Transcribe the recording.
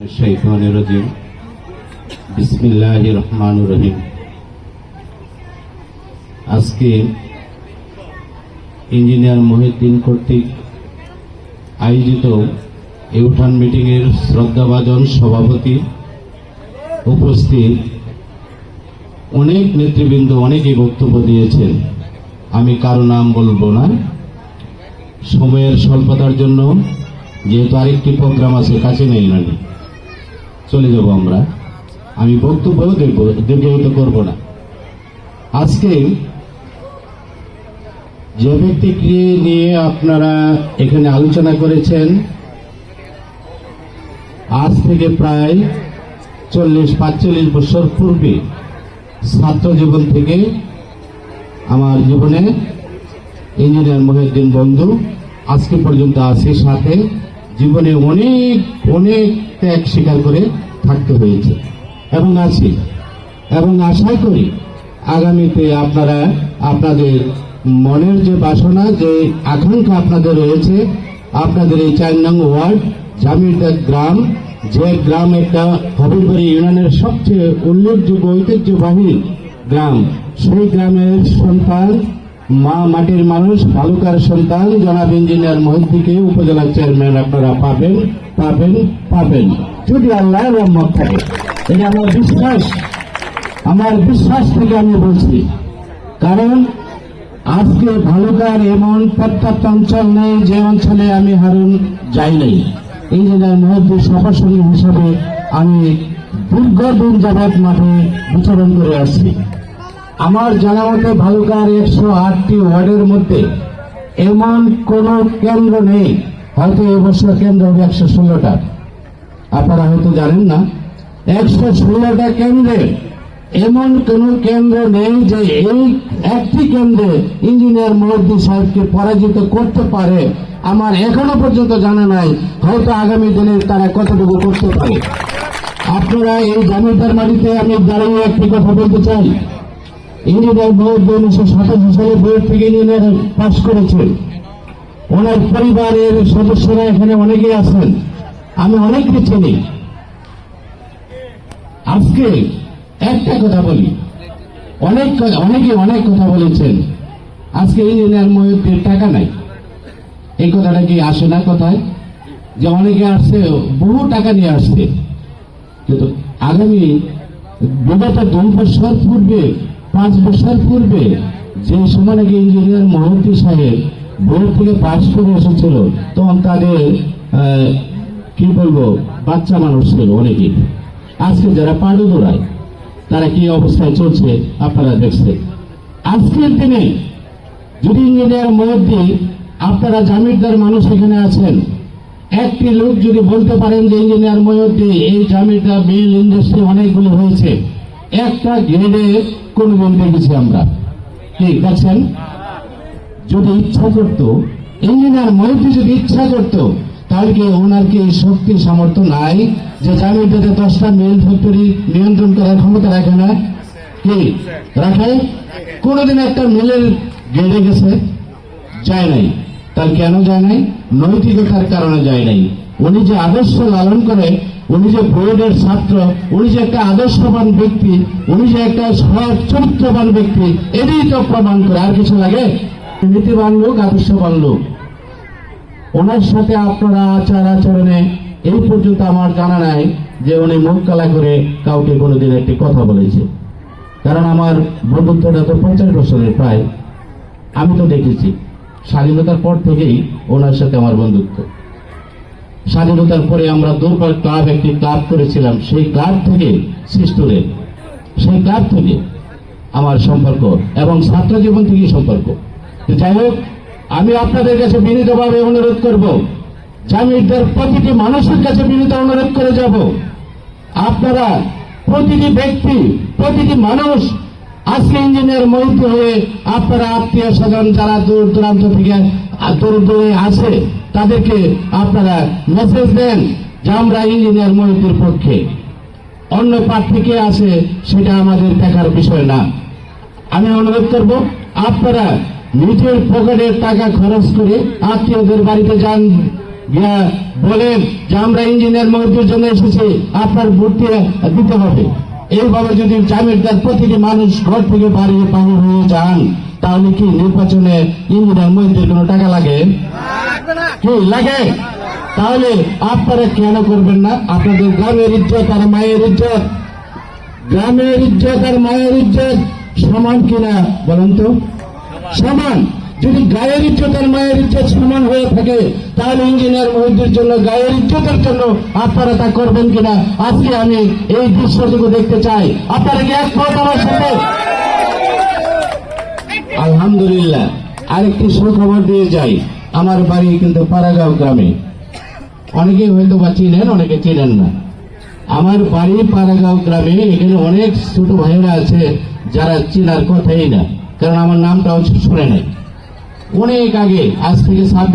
শাইতানির রাজিম বিসমিল্লাহির রহমানির রহিম। আজকে ইঞ্জিনিয়ার মহিউদ্দিন কর্তৃক আয়োজিত ইউটার্ন মিটিংয়ের শ্রদ্ধাভাজন সভাপতি উপস্থিত অনেক নেতৃবৃন্দ অনেকেই বক্তব্য দিয়েছেন। আমি কারো নাম বলবো না, সময়ের স্বল্পতার জন্য, যেহেতু আরেকটি প্রোগ্রাম আছে কাছে নেই না, চলে যাব আমরা। আমি বক্তব্য দীর্ঘায়িত করব না। আজকে যে ব্যক্তিকে নিয়ে আপনারা এখানে আলোচনা করেছেন, আজ থেকে প্রায় 40-45 বছর পূর্বে ছাত্র জীবন থেকে আমার জীবনে ইঞ্জিনিয়ার মহিউদ্দিন বন্ধু আজকে পর্যন্ত আছে, সাথে জীবনে অনেক অনেক ত্যাগ স্বীকার করে থাকতে হয়েছে এবং আছি, এবং আশা করি আগামীতে আপনারা আপনাদের মনের যে বাসনা, যে আকাঙ্ক্ষা আপনাদের রয়েছে, আপনাদের এই 4 নং ওয়ার্ড জামিরদার গ্রাম, যে গ্রাম একটা হবিরবাড়ি ইউনিয়নের সবচেয়ে উল্লেখযোগ্য ঐতিহ্যবাহী গ্রাম, সেই গ্রামের সন্তান, মা মাটির মানুষ, বালুকার সন্তান জনাব ইঞ্জিনিয়ার মহিউদ্দিনকে উপজেলা চেয়ারম্যান আপনারা পাবেন পাবেন পাবেন, যদি আল্লাহর রহমত থাকে। এটা আমার বিশ্বাস থেকে আমি বলছি। কারণ আজকে ভালুকার এমন প্রত্যন্ত অঞ্চল নেই যে অঞ্চলে আমি হারুন যাই নাই। ইঞ্জিনিয়ার মহিউদ্দিন সভাসঙ্গী হিসাবে আমি দীর্ঘদিন যাবৎ মাঠে বিচরণ করে আসছি। আমার জানা মতে ভালুকার 108টি ওয়ার্ডের মধ্যে এমন কোন কেন্দ্র নেই, হয়তো এবছর কেন্দ্র হবে 116টা, আপনারা হয়তো জানেন না। 116টা কেন্দ্রে এমন কোন কেন্দ্র নেই যে এই একটি কেন্দ্রে ইঞ্জিনিয়ার মহিউদ্দিন সাহেবকে পরাজিত করতে পারে। আমার এখনো পর্যন্ত জানা নাই, হয়তো আগামী দিনে তারা কতটুকু করতে পারে। আপনারা এই জামিরদার মাটিতে আমি দাঁড়িয়ে একটি কথা বলতে চাই। ইঞ্জিনিয়ার মহিউদ্দিন 1987 সালে বুয়েট থেকে ইঞ্জিনিয়ার পাস করেছেন। ওনার পরিবারের সদস্যরা এখানে অনেকেই আছেন, আমি অনেককে চিনি। আজকে একটা কথা বলি, অনেকে অনেক কথা বলেছেন। আজকে ইঞ্জিনিয়ার মহিউদ্দিন টাকা নাই, এই কথাটা কি আসে না কথায়? যে অনেকে আসছে, বহু টাকা নিয়ে আসছে, কিন্তু আগামী বিগত 2 বছর পূর্বে, 5 বছর পূর্বে যে সময় নাকি ইঞ্জিনিয়ার মহিউদ্দিন সাহেব বোর্ড থেকে পাস করে এসেছিল, তখন তাদের কি বলবো, বাচ্চা মানুষ ছিল অনেকে। আজকে যারা পাড়ু দৌড়ায় তারা কি অবস্থায় চলছে আপনারা দেখছেন। আজকের দিনে যদি ইঞ্জিনিয়ার মহিউদ্দিন, আপনারা জামিরদার মানুষ এখানে আছেন, একটি লোক যদি বলতে পারেন যে ইঞ্জিনিয়ার মহিউদ্দিন এই জামিরদা মিল ইন্ডাস্ট্রি অনেকগুলো হয়েছে, একটা গ্রেডে কোনদিন দেখেছি আমরা, ঠিক দেখছেন? যদি ইচ্ছা করতো, ইঞ্জিনিয়ার মহিউদ্দিন যদি ইচ্ছা করতো, তাহলে কি ওনার কি শক্তি সামর্থ্য নাই যে জামিরদাতে 10টা মিল ফ্যাক্টরি নিয়ন্ত্রণ করার ক্ষমতা রাখে না? কি রাখে? কোনদিন একটা মিলের গেড়ে গেছে? যায় নাই। তার কেন যায় নাই? নৈতিকতার কারণে যায় নাই। উনি যে আদর্শ লালন করে, উনি যে বোর্ডের ছাত্র, উনি যে একটা আদর্শবান ব্যক্তি, উনি যে একটা সৎ চরিত্রবান ব্যক্তি, এটাই তো প্রমাণ করে। আর কিছু লাগে? নীতিবান লোক, আদর্শবান লোক। ওনার সাথে আপনারা আচার আচরণে এই পর্যন্ত আমার জানা নাই যে উনি মুখ কালা করে কাউকে কোনোদিন একটি কথা বলেছে। কারণ আমার বন্ধুত্বটা তো 50 বছরের প্রায়, আমি তো দেখেছি স্বাধীনতার পর থেকেই ওনার সাথে আমার বন্ধুত্ব। স্বাধীনতার পরে আমরা দুর্বার ক্লাব, একটি ক্লাব করেছিলাম, সেই ক্লাব থেকে সিস্টুরে, সেই ক্লাব থেকে আমার সম্পর্ক, এবং ছাত্র জীবন থেকেই সম্পর্ক। যাই হোক, আমি আপনাদের কাছে বিনীতভাবে অনুরোধ করব, জামিরদার প্রতিটি মানুষের কাছে বিনীত অনুরোধ করে যাব, আপনারা প্রতিটি ব্যক্তি, প্রতিটি মানুষ আজকে ইঞ্জিনিয়ার মহিউদ্দিন হয়ে আপনারা আত্মীয় স্বজন যারা দূর দূরান্ত থেকে দূরে আছে, তাদেরকে আপনারা মেসেজ দেন যে আমরা ইঞ্জিনিয়ার মহিউদ্দিনের পক্ষে। অন্য প্রার্থী কে আছে সেটা আমাদের দেখার বিষয় না। আমি অনুরোধ করব, আপনারা নিজের পকেটের টাকা খরচ করে আত্মীয়দের বাড়িতে যান, গিয়া বলেন যে আমরা ইঞ্জিনিয়ার মহিউদ্দিনের জন্য এসেছি, আপনার ভোট দিতে হবে। এইভাবে যদি জামিরদার প্রতিটি মানুষ ঘর থেকে বাড়িয়ে বাহির হয়ে যান, তাহলে কি নির্বাচনে ইঞ্জিনিয়ার মহিউদ্দিনের কোনো টাকা লাগে? কি লাগে? তাহলে আপনারা কেন করবেন না? আপনাদের গ্রামের ইজ্জত আর মায়ের ইজ্জত, গ্রামের ইজ্জত আর মায়ের ইজ্জত সমান কিনা বলেন তো? সমান। যদি গায়ের ইজ্জত আর মায়ের ইজ্জত সমান হয়ে থাকে, তাহলে ইঞ্জিনিয়ার মহিউদ্দিনের জন্য গায়ের ইজ্জতের জন্য আপনারা তা করবেন কিনা আজকে আমি এই দৃশ্যটুকু দেখতে চাই। আপনারা কি একমত আমার সাথে? আলহামদুলিল্লাহ। আরেকটি সুখবর দিয়ে যাই, আমার বাড়ি কিন্তু পাড়াগাঁও গ্রামে। অনেকে হয়তো বা চিনেন, অনেকে চিনেন না। আমার বাড়ি পাড়াগাঁও গ্রামে। এখানে অনেক ছোট ভাইয়েরা আছে যারা চেনার কথাই না, কারণ আমার নামটাও শুনে নাই। অনেক আগে, আজ থেকে 26